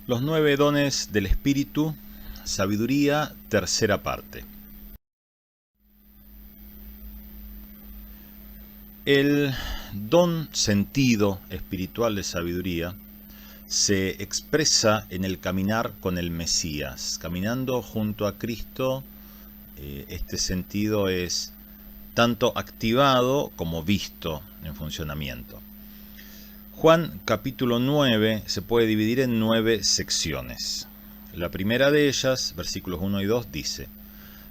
Los 9 dones del Espíritu, sabiduría, tercera parte. El don sentido espiritual de sabiduría se expresa en el caminar con el Mesías. Caminando junto a Cristo, este sentido es tanto activado como visto en funcionamiento. Juan capítulo 9 se puede dividir en 9 secciones. La primera de ellas, versículos 1 y 2, dice: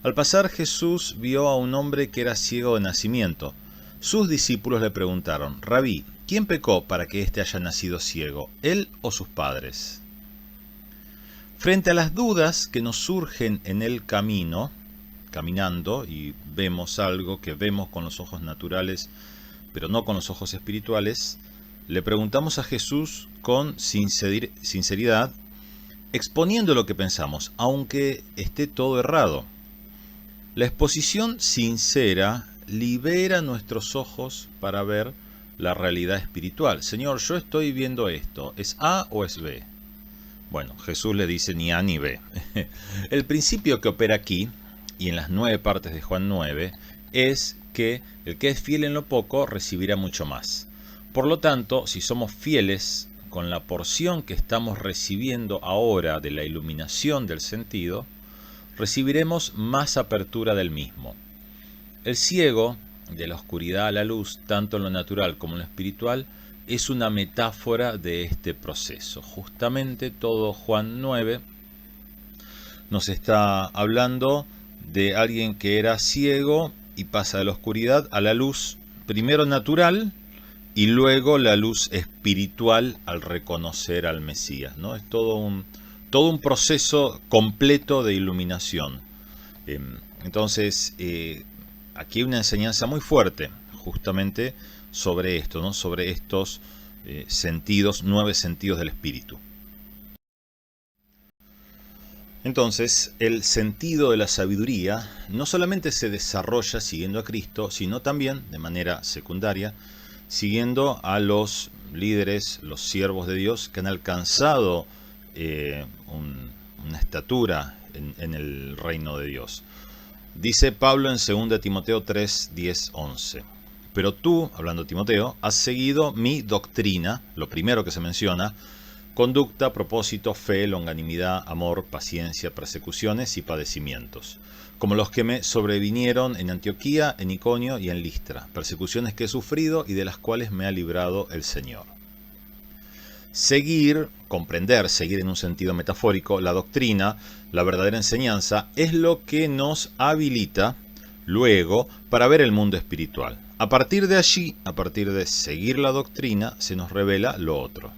Al pasar Jesús vio a un hombre que era ciego de nacimiento. Sus discípulos le preguntaron: Rabí, ¿quién pecó para que éste haya nacido ciego, él o sus padres? Frente a las dudas que nos surgen en el camino, caminando, y vemos algo que vemos con los ojos naturales, pero no con los ojos espirituales, le preguntamos a Jesús con sinceridad, exponiendo lo que pensamos, aunque esté todo errado. La exposición sincera libera nuestros ojos para ver la realidad espiritual. Señor, yo estoy viendo esto, ¿es A o es B? Bueno, Jesús le dice ni A ni B. El principio que opera aquí, y en las 9 partes de Juan 9, es que el que es fiel en lo poco recibirá mucho más. Por lo tanto, si somos fieles con la porción que estamos recibiendo ahora de la iluminación del sentido, recibiremos más apertura del mismo. El ciego, de la oscuridad a la luz, tanto en lo natural como en lo espiritual, es una metáfora de este proceso. Justamente todo Juan 9 nos está hablando de alguien que era ciego y pasa de la oscuridad a la luz, primero natural, y luego la luz espiritual al reconocer al Mesías, ¿no? Es todo un proceso completo de iluminación. Entonces, aquí hay una enseñanza muy fuerte, justamente sobre esto, ¿no? Sobre estos sentidos, 9 sentidos del Espíritu. Entonces, el sentido de la sabiduría no solamente se desarrolla siguiendo a Cristo, sino también, de manera secundaria, siguiendo a los líderes, los siervos de Dios que han alcanzado una estatura en el reino de Dios. Dice Pablo en 2 Timoteo 3, 10, 11. Pero tú, hablando de Timoteo, has seguido mi doctrina, lo primero que se menciona: conducta, propósito, fe, longanimidad, amor, paciencia, persecuciones y padecimientos, como los que me sobrevinieron en Antioquía, en Iconio y en Listra, persecuciones que he sufrido y de las cuales me ha librado el Señor. Seguir, comprender, seguir en un sentido metafórico, la doctrina, la verdadera enseñanza, es lo que nos habilita luego para ver el mundo espiritual. A partir de allí, a partir de seguir la doctrina, se nos revela lo otro.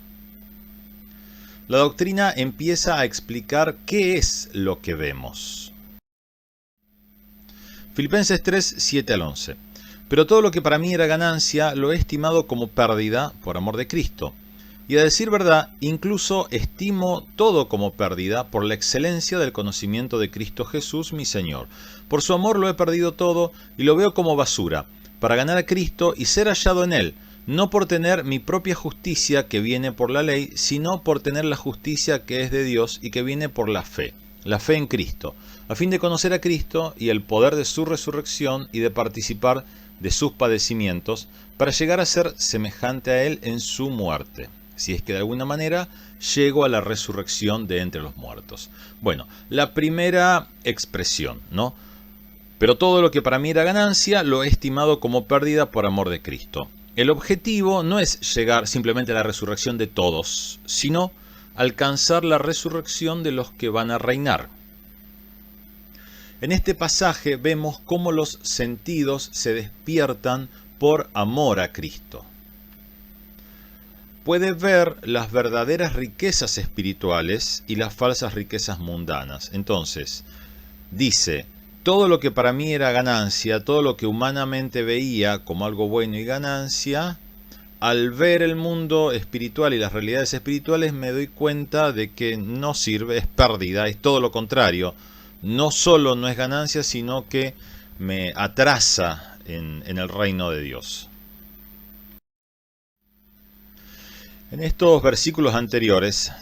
La doctrina empieza a explicar qué es lo que vemos. Filipenses 3, 7 al 11. Pero todo lo que para mí era ganancia lo he estimado como pérdida por amor de Cristo. Y a decir verdad, incluso estimo todo como pérdida por la excelencia del conocimiento de Cristo Jesús, mi Señor. Por su amor lo he perdido todo y lo veo como basura, para ganar a Cristo y ser hallado en Él, no por tener mi propia justicia que viene por la ley, sino por tener la justicia que es de Dios y que viene por la fe en Cristo, a fin de conocer a Cristo y el poder de su resurrección y de participar de sus padecimientos, para llegar a ser semejante a Él en su muerte, si es que de alguna manera llego a la resurrección de entre los muertos. Bueno, la primera expresión, ¿no? Pero todo lo que para mí era ganancia lo he estimado como pérdida por amor de Cristo. El objetivo no es llegar simplemente a la resurrección de todos, sino alcanzar la resurrección de los que van a reinar. En este pasaje vemos cómo los sentidos se despiertan por amor a Cristo. Puede ver las verdaderas riquezas espirituales y las falsas riquezas mundanas. Entonces, dice: todo lo que para mí era ganancia, todo lo que humanamente veía como algo bueno y ganancia, al ver el mundo espiritual y las realidades espirituales me doy cuenta de que no sirve, es pérdida, es todo lo contrario. No solo no es ganancia, sino que me atrasa en el reino de Dios. En estos versículos anteriores,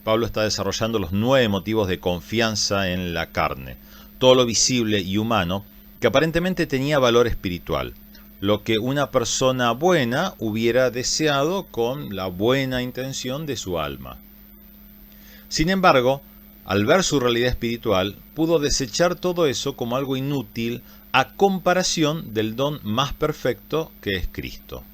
Pablo está desarrollando los 9 motivos de confianza en la carne, todo lo visible y humano que aparentemente tenía valor espiritual, lo que una persona buena hubiera deseado con la buena intención de su alma. Sin embargo, al ver su realidad espiritual, pudo desechar todo eso como algo inútil a comparación del don más perfecto que es Cristo.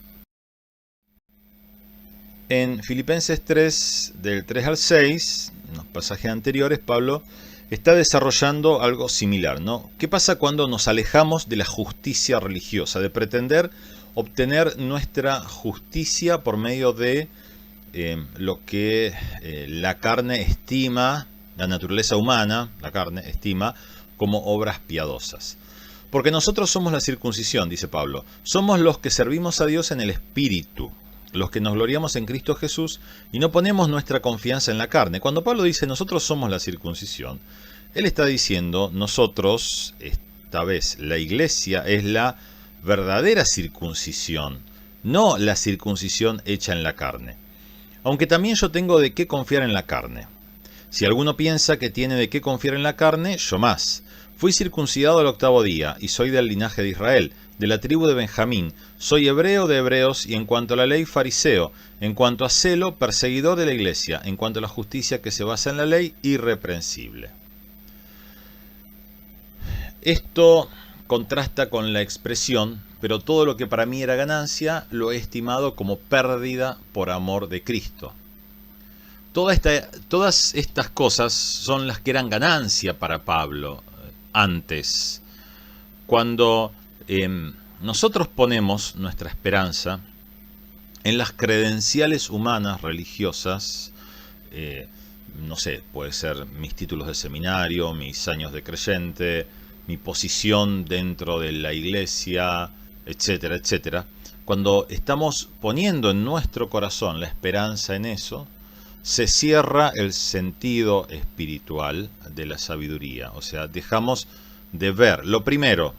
En Filipenses 3, del 3 al 6, en los pasajes anteriores, Pablo está desarrollando algo similar, ¿no? ¿Qué pasa cuando nos alejamos de la justicia religiosa, de pretender obtener nuestra justicia por medio de lo que la carne estima, la naturaleza humana, la carne estima como obras piadosas? Porque nosotros somos la circuncisión, dice Pablo, somos los que servimos a Dios en el Espíritu, los que nos gloriamos en Cristo Jesús y no ponemos nuestra confianza en la carne. Cuando Pablo dice nosotros somos la circuncisión, él está diciendo nosotros, esta vez la iglesia, es la verdadera circuncisión, no la circuncisión hecha en la carne. Aunque también yo tengo de qué confiar en la carne. Si alguno piensa que tiene de qué confiar en la carne, yo más. Fui circuncidado al 8º día y soy del linaje de Israel, de la tribu de Benjamín. Soy hebreo de hebreos y en cuanto a la ley fariseo, en cuanto a celo perseguidor de la iglesia, en cuanto a la justicia que se basa en la ley, irreprensible. Esto contrasta con la expresión, pero todo lo que para mí era ganancia lo he estimado como pérdida por amor de Cristo. Todas estas cosas son las que eran ganancia para Pablo antes. Cuando nosotros ponemos nuestra esperanza en las credenciales humanas religiosas, no sé, puede ser mis títulos de seminario, mis años de creyente, mi posición dentro de la iglesia, etcétera, etcétera. Cuando estamos poniendo en nuestro corazón la esperanza en eso, se cierra el sentido espiritual de la sabiduría. O sea, dejamos de ver. Lo primero,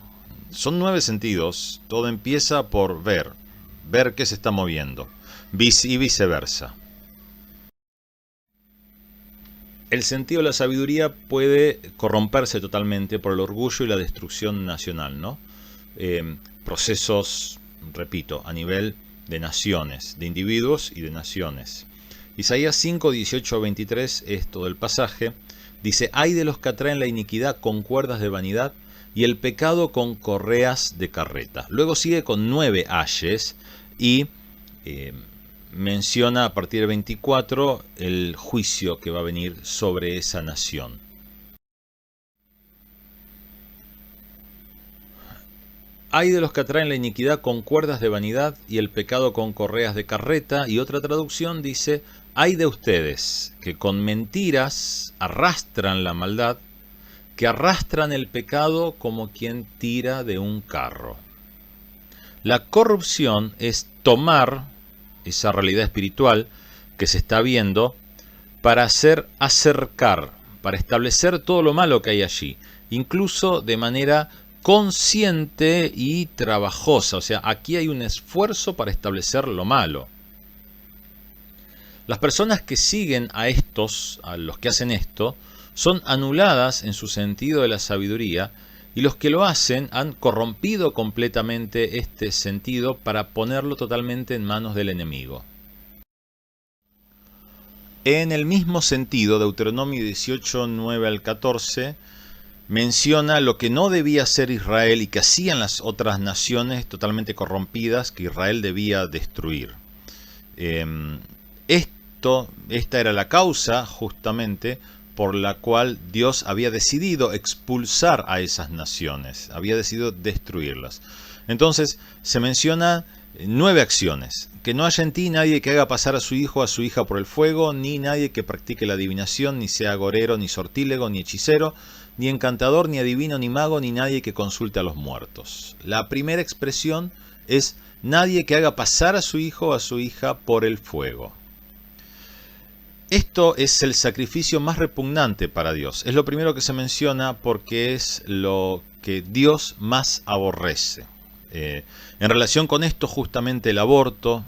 son 9 sentidos, todo empieza por ver qué se está moviendo, y viceversa. El sentido de la sabiduría puede corromperse totalmente por el orgullo y la destrucción nacional, ¿no? Procesos, repito, a nivel de naciones, de individuos y de naciones. Isaías 5, 18 23 es todo el pasaje. Dice, ay de los que atraen la iniquidad con cuerdas de vanidad y el pecado con correas de carreta. Luego sigue con 9 ayes y menciona a partir del 24 el juicio que va a venir sobre esa nación. Ay de los que atraen la iniquidad con cuerdas de vanidad y el pecado con correas de carreta. Y otra traducción dice, ay de ustedes que con mentiras arrastran la maldad, que arrastran el pecado como quien tira de un carro. La corrupción es tomar esa realidad espiritual que se está viendo para hacer acercar, para establecer todo lo malo que hay allí, incluso de manera consciente y trabajosa. O sea, aquí hay un esfuerzo para establecer lo malo. Las personas que siguen a los que hacen esto, son anuladas en su sentido de la sabiduría, y los que lo hacen han corrompido completamente este sentido para ponerlo totalmente en manos del enemigo. En el mismo sentido, Deuteronomio 18, 9 al 14, menciona lo que no debía hacer Israel y que hacían las otras naciones totalmente corrompidas que Israel debía destruir. Esta era la causa justamente por la cual Dios había decidido expulsar a esas naciones, había decidido destruirlas. Entonces se menciona 9 acciones. Que no haya en ti nadie que haga pasar a su hijo o a su hija por el fuego, ni nadie que practique la adivinación, ni sea agorero, ni sortílego, ni hechicero, ni encantador, ni adivino, ni mago, ni nadie que consulte a los muertos. La primera expresión es nadie que haga pasar a su hijo o a su hija por el fuego. Esto es el sacrificio más repugnante para Dios. Es lo primero que se menciona porque es lo que Dios más aborrece. En relación con esto, justamente el aborto,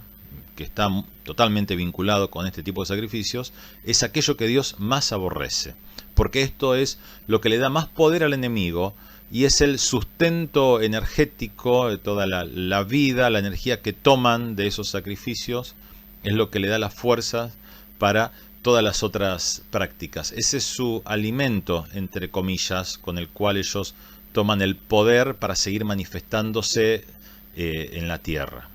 que está totalmente vinculado con este tipo de sacrificios, es aquello que Dios más aborrece. Porque esto es lo que le da más poder al enemigo y es el sustento energético de toda la vida, la energía que toman de esos sacrificios, es lo que le da la fuerza para todas las otras prácticas. Ese es su alimento, entre comillas, con el cual ellos toman el poder para seguir manifestándose en la tierra.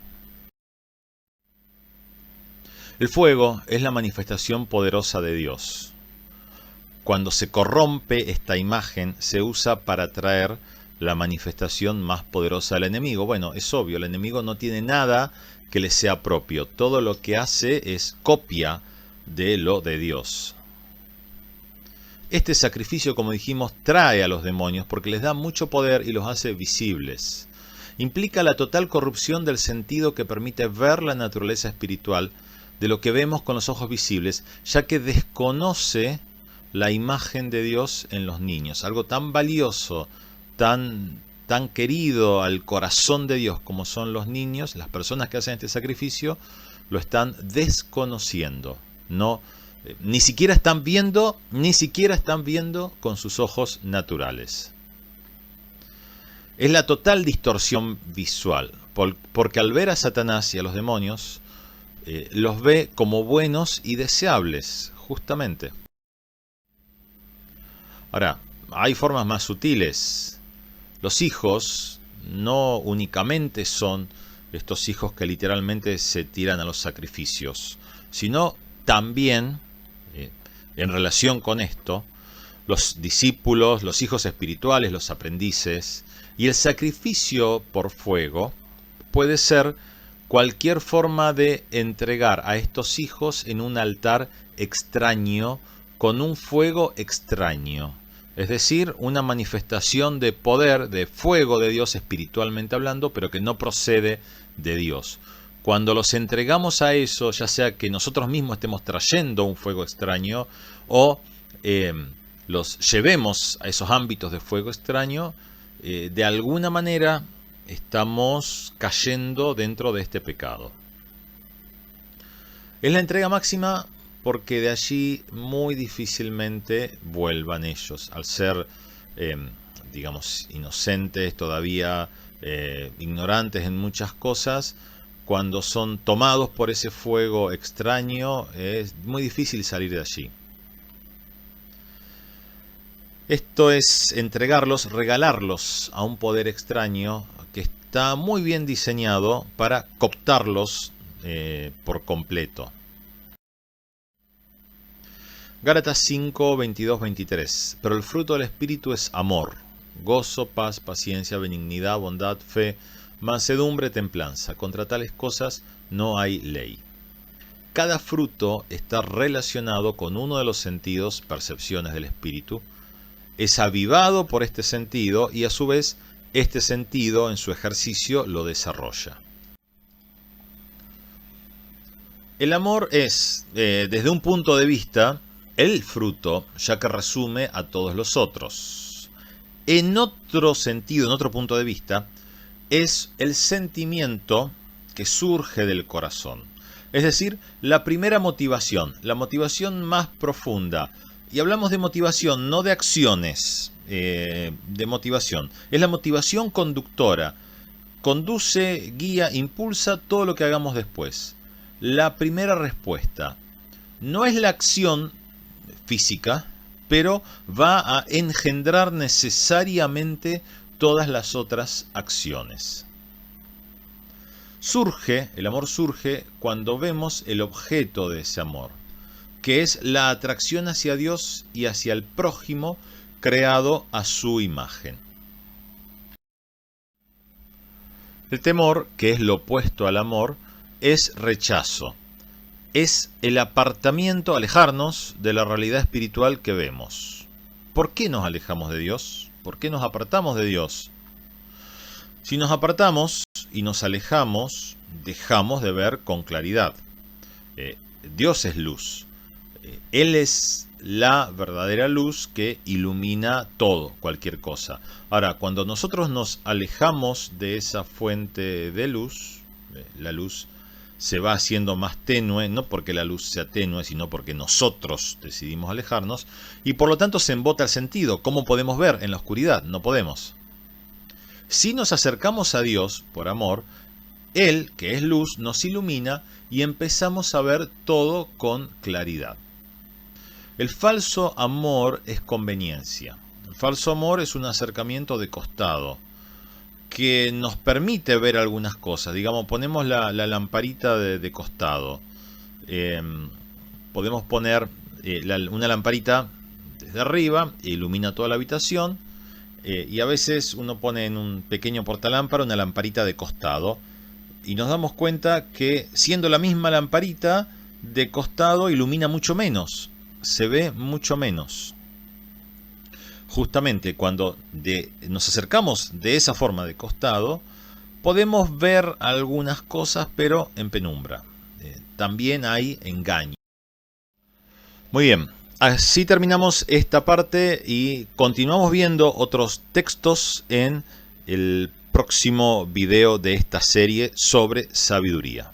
El fuego es la manifestación poderosa de Dios. Cuando se corrompe esta imagen, se usa para traer la manifestación más poderosa del enemigo. Bueno, es obvio, el enemigo no tiene nada que le sea propio. Todo lo que hace es copia de lo de Dios. Este sacrificio, como dijimos, trae a los demonios porque les da mucho poder y los hace visibles. Implica la total corrupción del sentido que permite ver la naturaleza espiritual de lo que vemos con los ojos visibles, ya que desconoce la imagen de Dios en los niños. Algo tan valioso, tan querido al corazón de Dios como son los niños, las personas que hacen este sacrificio, lo están desconociendo. Ni siquiera están viendo con sus ojos naturales. Es la total distorsión visual, porque al ver a Satanás y a los demonios, los ve como buenos y deseables, justamente. Ahora, hay formas más sutiles. Los hijos no únicamente son estos hijos que literalmente se tiran a los sacrificios, sino también, en relación con esto, los discípulos, los hijos espirituales, los aprendices, y el sacrificio por fuego puede ser cualquier forma de entregar a estos hijos en un altar extraño, con un fuego extraño. Es decir, una manifestación de poder, de fuego de Dios espiritualmente hablando, pero que no procede de Dios. Cuando los entregamos a eso, ya sea que nosotros mismos estemos trayendo un fuego extraño o los llevemos a esos ámbitos de fuego extraño, de alguna manera estamos cayendo dentro de este pecado. Es la entrega máxima porque de allí muy difícilmente vuelvan ellos, al ser, digamos, inocentes, todavía ignorantes en muchas cosas. Cuando son tomados por ese fuego extraño, es muy difícil salir de allí. Esto es entregarlos, regalarlos a un poder extraño que está muy bien diseñado para cooptarlos por completo. Gálatas 5, 22, 23. Pero el fruto del Espíritu es amor, gozo, paz, paciencia, benignidad, bondad, fe, mansedumbre, templanza. Contra tales cosas no hay ley. Cada fruto está relacionado con uno de los sentidos, percepciones del Espíritu. Es avivado por este sentido y a su vez este sentido en su ejercicio lo desarrolla. El amor es, desde un punto de vista, el fruto, ya que resume a todos los otros. En otro sentido, en otro punto de vista, es el sentimiento que surge del corazón. Es decir, la primera motivación, la motivación más profunda. Y hablamos de motivación, no de acciones, de motivación. Es la motivación conductora. Conduce, guía, impulsa todo lo que hagamos después. La primera respuesta no es la acción física, pero va a engendrar necesariamente todas las otras acciones. El amor surge cuando vemos el objeto de ese amor, que es la atracción hacia Dios y hacia el prójimo creado a su imagen. El temor, que es lo opuesto al amor, es rechazo. Es el apartamiento, alejarnos de la realidad espiritual que vemos. ¿Por qué nos alejamos de Dios? ¿Por qué nos apartamos de Dios? Si nos apartamos y nos alejamos, dejamos de ver con claridad. Dios es luz. Él es la verdadera luz que ilumina todo, cualquier cosa. Ahora, cuando nosotros nos alejamos de esa fuente de luz, la luz se va haciendo más tenue, no porque la luz sea tenue, sino porque nosotros decidimos alejarnos, y por lo tanto se embota el sentido. ¿Cómo podemos ver en la oscuridad? No podemos. Si nos acercamos a Dios por amor, Él, que es luz, nos ilumina y empezamos a ver todo con claridad. El falso amor es conveniencia. El falso amor es un acercamiento de costado que nos permite ver algunas cosas. Digamos, ponemos la lamparita de costado. Podemos poner una lamparita desde arriba, ilumina toda la habitación. Y a veces uno pone en un pequeño portalámpara una lamparita de costado. Y nos damos cuenta que siendo la misma lamparita de costado ilumina mucho menos. Se ve mucho menos. Justamente cuando nos acercamos de esa forma de costado, podemos ver algunas cosas, pero en penumbra. También hay engaño. Muy bien, así terminamos esta parte y continuamos viendo otros textos en el próximo video de esta serie sobre sabiduría.